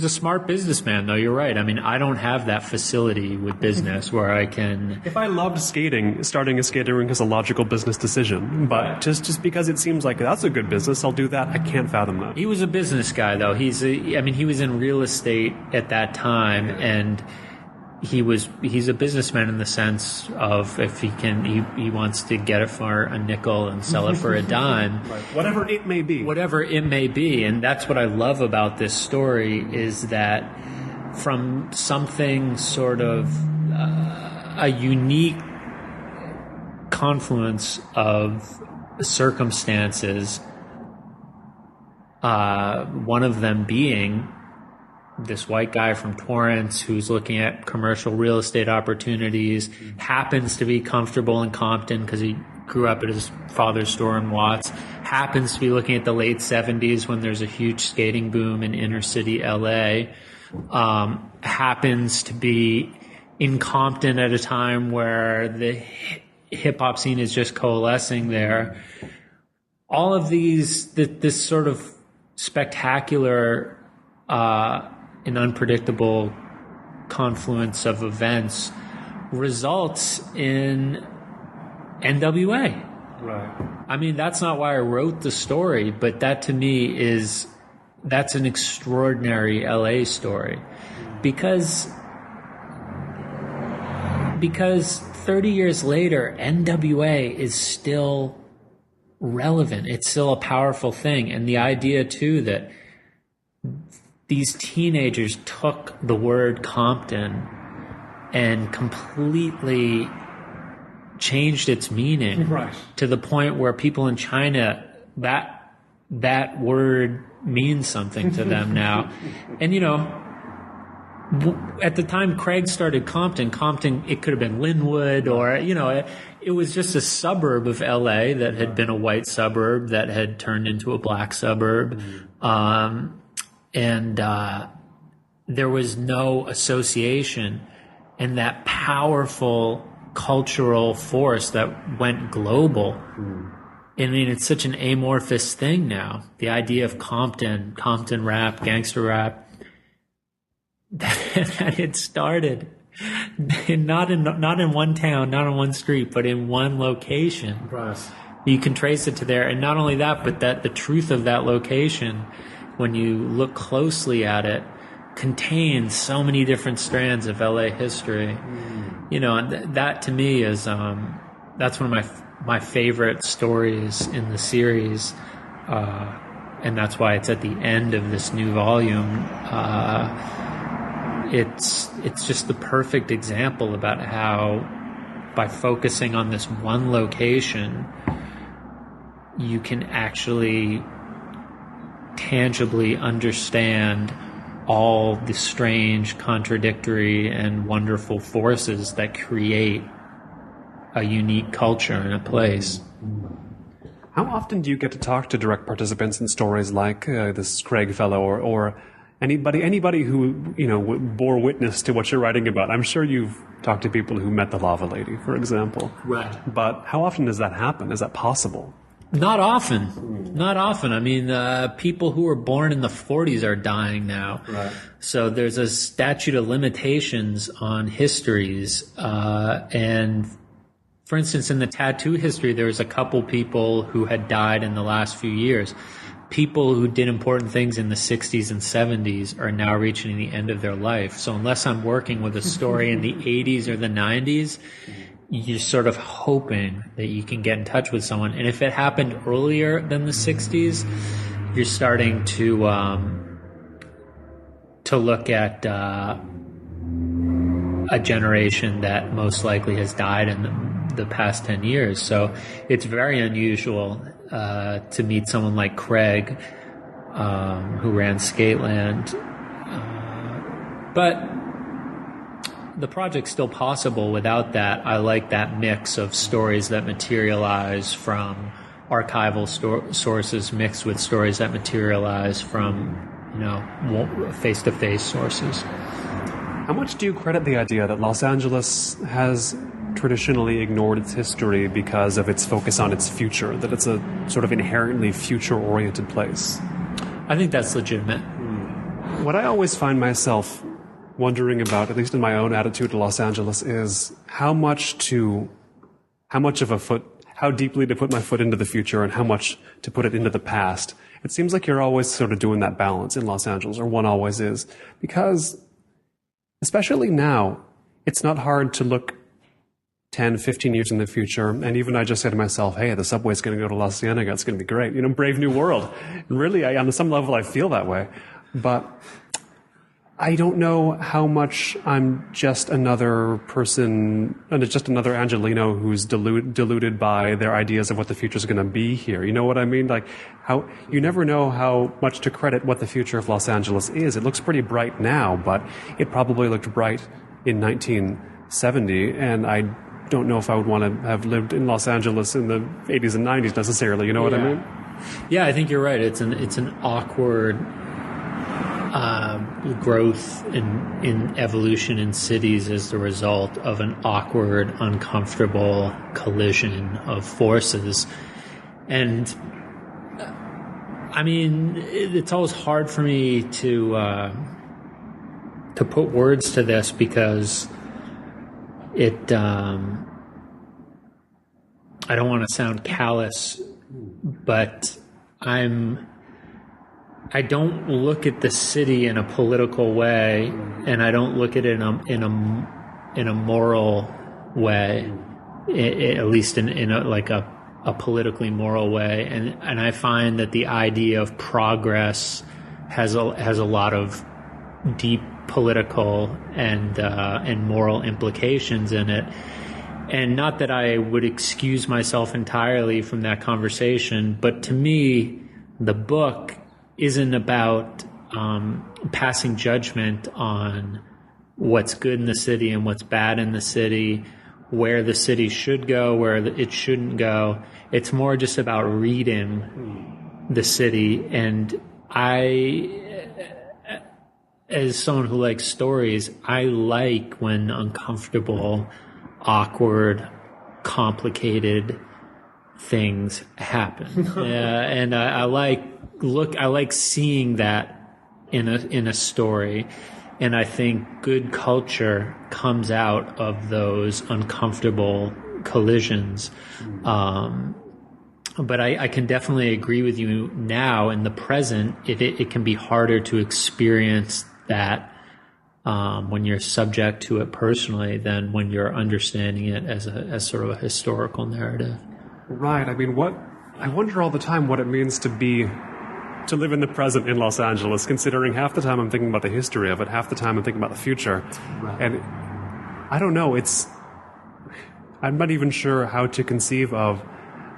a smart businessman, though. You're right. I mean, I don't have that facility with business where I can. If I loved skating, starting a skating rink is a logical business decision. But just because it seems like that's a good business, I'll do that. I can't fathom that. He was a business guy, though. He was in real estate at that time, and he's a businessman in the sense of if he wants to get it for a nickel and sell it for a dime. Right. Whatever it may be. And that's what I love about this story is that from something sort of a unique confluence of circumstances, one of them being this white guy from Torrance who's looking at commercial real estate opportunities, happens to be comfortable in Compton because he grew up at his father's store in Watts, happens to be looking at the late 70s when there's a huge skating boom in inner city LA, happens to be in Compton at a time where the hip-hop scene is just coalescing there. All of this sort of spectacular an unpredictable confluence of events results in NWA. Right. I mean, that's not why I wrote the story, but that to me that's an extraordinary LA story. Because 30 years later, NWA is still relevant. It's still a powerful thing. And the idea too that these teenagers took the word Compton and completely changed its meaning, right, to the point where people in China, that word means something to them now. And, at the time Craig started Compton, it could have been Linwood or, it was just a suburb of LA that had been a white suburb that had turned into a black suburb. And there was no association, and that powerful cultural force that went global. I mean, it's such an amorphous thing now. The idea of Compton rap, gangster rap, that it started not in one town, not on one street, but in one location. Right. You can trace it to there, and not only that, but that the truth of that location, when you look closely at it, contains so many different strands of LA history. And that to me is that's one of my favorite stories in the series, and that's why it's at the end of this new volume. It's just the perfect example about how, by focusing on this one location, you can actually tangibly understand all the strange, contradictory, and wonderful forces that create a unique culture in a place. How often do you get to talk to direct participants in stories like this Craig fellow, or anybody who bore witness to what you're writing about? I'm sure you've talked to people who met the lava lady, for example. Right. But how often does that happen? Is that possible? Not often. Not often. I mean, people who were born in the 40s are dying now. Right. So there's a statute of limitations on histories. And for instance, in the tattoo history, there was a couple people who had died in the last few years. People who did important things in the 60s and 70s are now reaching the end of their life. So unless I'm working with a story in the 80s or the 90s, you're sort of hoping that you can get in touch with someone. And if it happened earlier than the 60s, you're starting to look at a generation that most likely has died in the past 10 years. So it's very unusual to meet someone like Craig, who ran Skateland. But the project's still possible without that. I like that mix of stories that materialize from archival sources mixed with stories that materialize from, face-to-face sources. How much do you credit the idea that Los Angeles has traditionally ignored its history because of its focus on its future, that it's a sort of inherently future-oriented place? I think that's legitimate. What I always find myself wondering about, at least in my own attitude to Los Angeles, is how deeply to put my foot into the future and how much to put it into the past. It seems like you're always sort of doing that balance in Los Angeles, or one always is, because especially now, it's not hard to look 10, 15 years in the future, and even I just say to myself, hey, the subway's going to go to La Cienega, it's going to be great, Brave New World. And really, on some level, I feel that way. But I don't know how much I'm just another person, just another Angelino who's deluded by their ideas of what the future's going to be here. You know what I mean? Like, how you never know how much to credit what the future of Los Angeles is. It looks pretty bright now, but it probably looked bright in 1970, and I don't know if I would want to have lived in Los Angeles in the 80s and 90s necessarily. You know what I mean? Yeah, I think you're right. It's an awkward growth in evolution in cities as the result of an awkward, uncomfortable collision of forces. And I mean, it's always hard for me to put words to this because it I don't want to sound callous, but I don't look at the city in a political way, and I don't look at it in a moral way, at least in a politically moral way. And I find that the idea of progress has a lot of deep political and moral implications in it. And not that I would excuse myself entirely from that conversation, but to me, the book isn't about passing judgment on what's good in the city and what's bad in the city, where the city should go, where it shouldn't go. It's more just about reading the city. And as someone who likes stories, I like when uncomfortable, awkward, complicated things happen. And I like seeing that in a story, and I think good culture comes out of those uncomfortable collisions. But I can definitely agree with you now in the present. It can be harder to experience that when you're subject to it personally than when you're understanding it as sort of a historical narrative. Right. I mean, I wonder all the time what it means to live in the present in Los Angeles, considering half the time I'm thinking about the history of it, half the time I'm thinking about the future. Right. And I don't know, I'm not even sure how to conceive of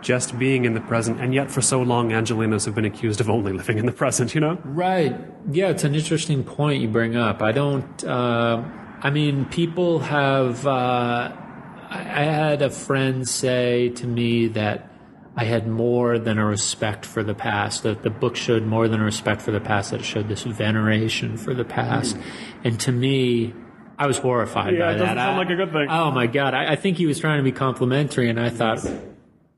just being in the present, and yet for so long Angelinos have been accused of only living in the present, you know? Right. Yeah, it's an interesting point you bring up. I don't, I mean, people have, I had a friend say to me that I had more than a respect for the past, that the book showed more than a respect for the past, that it showed this veneration for the past. And to me, I was horrified by that. It doesn't sound like a good thing. Oh my God. I think he was trying to be complimentary, and I thought,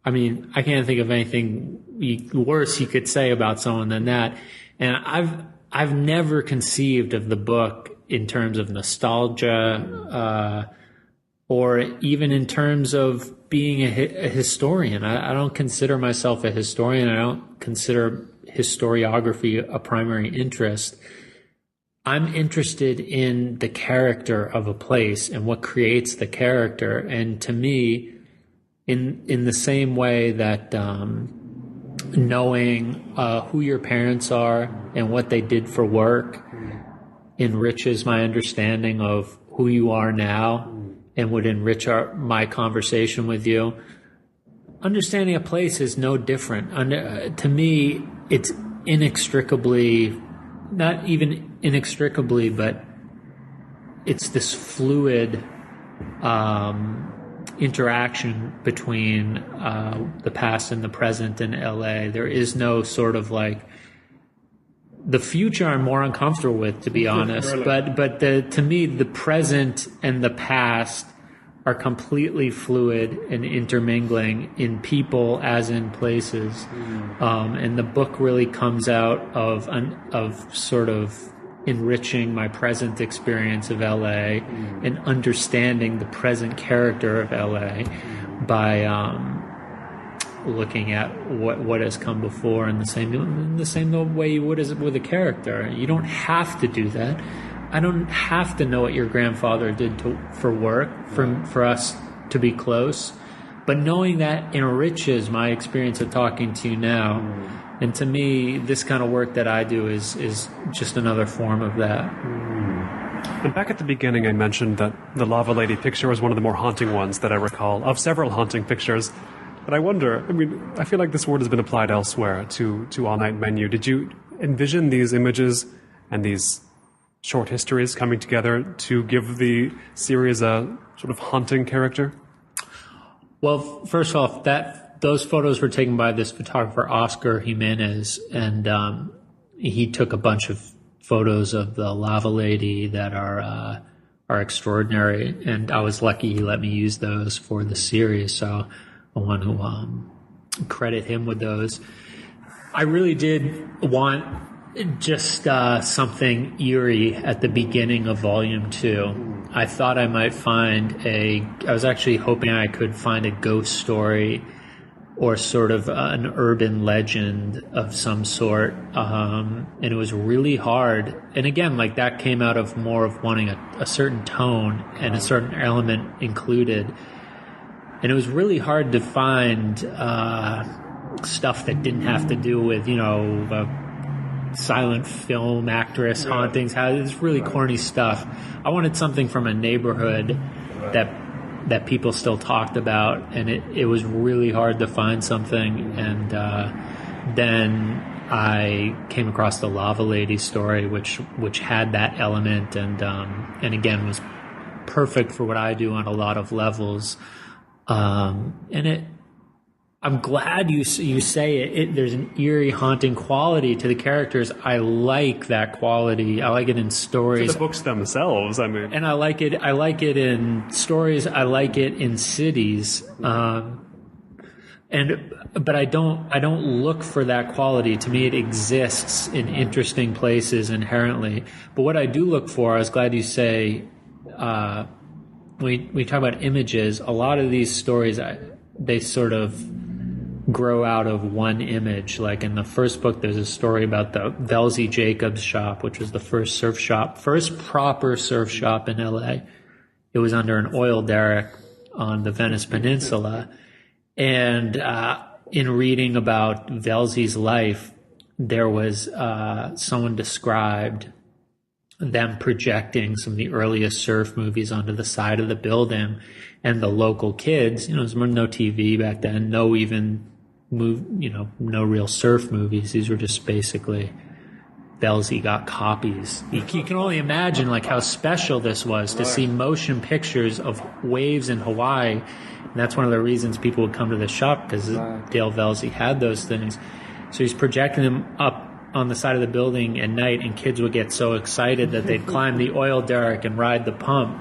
I mean, I can't think of anything worse he could say about someone than that. And I've never conceived of the book in terms of nostalgia, or even in terms of being a historian. I don't consider myself a historian. I don't consider historiography a primary interest. I'm interested in the character of a place and what creates the character. And to me, in the same way that knowing who your parents are and what they did for work enriches my understanding of who you are now and would enrich my conversation with you, understanding a place is no different. To me, it's inextricably, not even inextricably, but it's this fluid interaction between the past and the present in LA. There is no sort of like, the future I'm more uncomfortable with, to be honest. Really? But to me, the present and the past are completely fluid and intermingling in people as in places. And the book really comes out of sort of enriching my present experience of LA and understanding the present character of LA by looking at what has come before in the same way you would as with a character. You don't have to do that. I don't have to know what your grandfather did for work for us to be close, but knowing that enriches my experience of talking to you now. And to me, this kind of work that I do is just another form of that. And back at the beginning, I mentioned that the Lava Lady picture was one of the more haunting ones that I recall, of several haunting pictures. But I wonder, I mean, I feel like this word has been applied elsewhere to All Night Menu. Did you envision these images and these short histories coming together to give the series a sort of haunting character? Well, first off, those photos were taken by this photographer, Oscar Jimenez, and he took a bunch of photos of the Lava Lady that are extraordinary, and I was lucky he let me use those for the series, so I want to credit him with those. I really did want just something eerie at the beginning of Volume 2. I thought I might find I was actually hoping I could find a ghost story or sort of an urban legend of some sort. And it was really hard. And again, like that came out of more of wanting a certain tone and a certain element included. And it was really hard to find stuff that didn't have to do with, silent film actress hauntings. It's really corny stuff. I wanted something from a neighborhood that people still talked about, and it was really hard to find something. And then I came across the Lava Lady story, which had that element, and again was perfect for what I do on a lot of levels. I'm glad you say it. There's an eerie, haunting quality to the characters. I like that quality. I like it in stories. To the books themselves, I mean. And I like it in stories. I like it in cities. But I don't look for that quality. To me, it exists in interesting places inherently. But what I do look for, I was glad you say, we talk about images. A lot of these stories, they sort of grow out of one image. Like in the first book, there's a story about the Velzy Jacobs shop, which was the first proper surf shop in LA. It was under an oil derrick on the Venice Peninsula. And in reading about Velzy's life, there was someone described them projecting some of the earliest surf movies onto the side of the building, and the local kids, there was no TV back then, no even no real surf movies. These were just basically Belzy got copies. You can only imagine like how special this was to see motion pictures of waves in Hawaii. And that's one of the reasons people would come to the shop, because Dale Velzy had those things. So he's projecting them up on the side of the building at night, and kids would get so excited that they'd climb the oil derrick and ride the pump.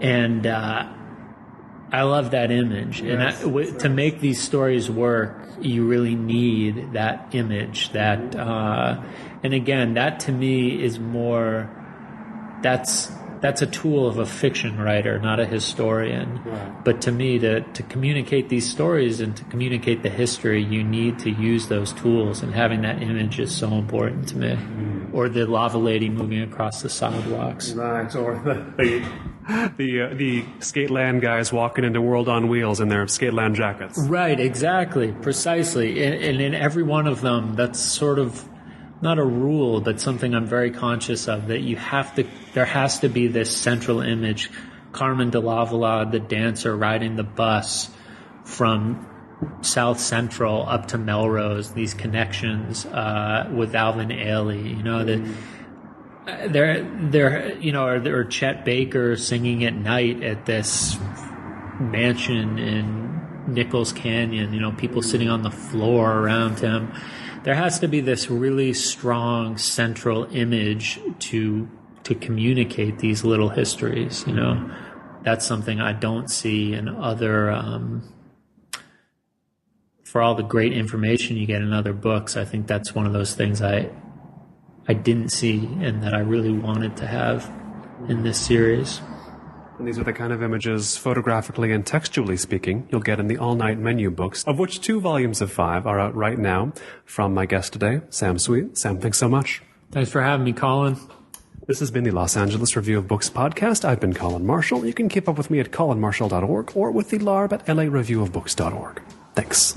And I love that image. Yes. And to make these stories work, you really need that image. That, and again, that to me is more. That's a tool of a fiction writer, not a historian. Right. But to me, to communicate these stories and to communicate the history, you need to use those tools, and having that image is so important to me. Or the lava lady moving across the sidewalks. Right, or the Skateland guys walking into World on Wheels in their Skateland jackets. Right, exactly, precisely. And in every one of them, that's sort of not a rule, but something I'm very conscious of, that there has to be this central image. Carmen de Lavallade, the dancer, riding the bus from South Central up to Melrose, these connections with Alvin Ailey, or Chet Baker singing at night at this mansion in Nichols Canyon, people sitting on the floor around him. There has to be this really strong central image to communicate these little histories, That's something I don't see in other, for all the great information you get in other books. I think that's one of those things I didn't see and that I really wanted to have in this series. And these are the kind of images, photographically and textually speaking, you'll get in the all-night menu books, of which 2 volumes of 5 are out right now, from my guest today, Sam Sweet. Sam, thanks so much. Thanks for having me, Colin. This has been the Los Angeles Review of Books podcast. I've been Colin Marshall. You can keep up with me at colinmarshall.org or with the LARB at lareviewofbooks.org. Thanks.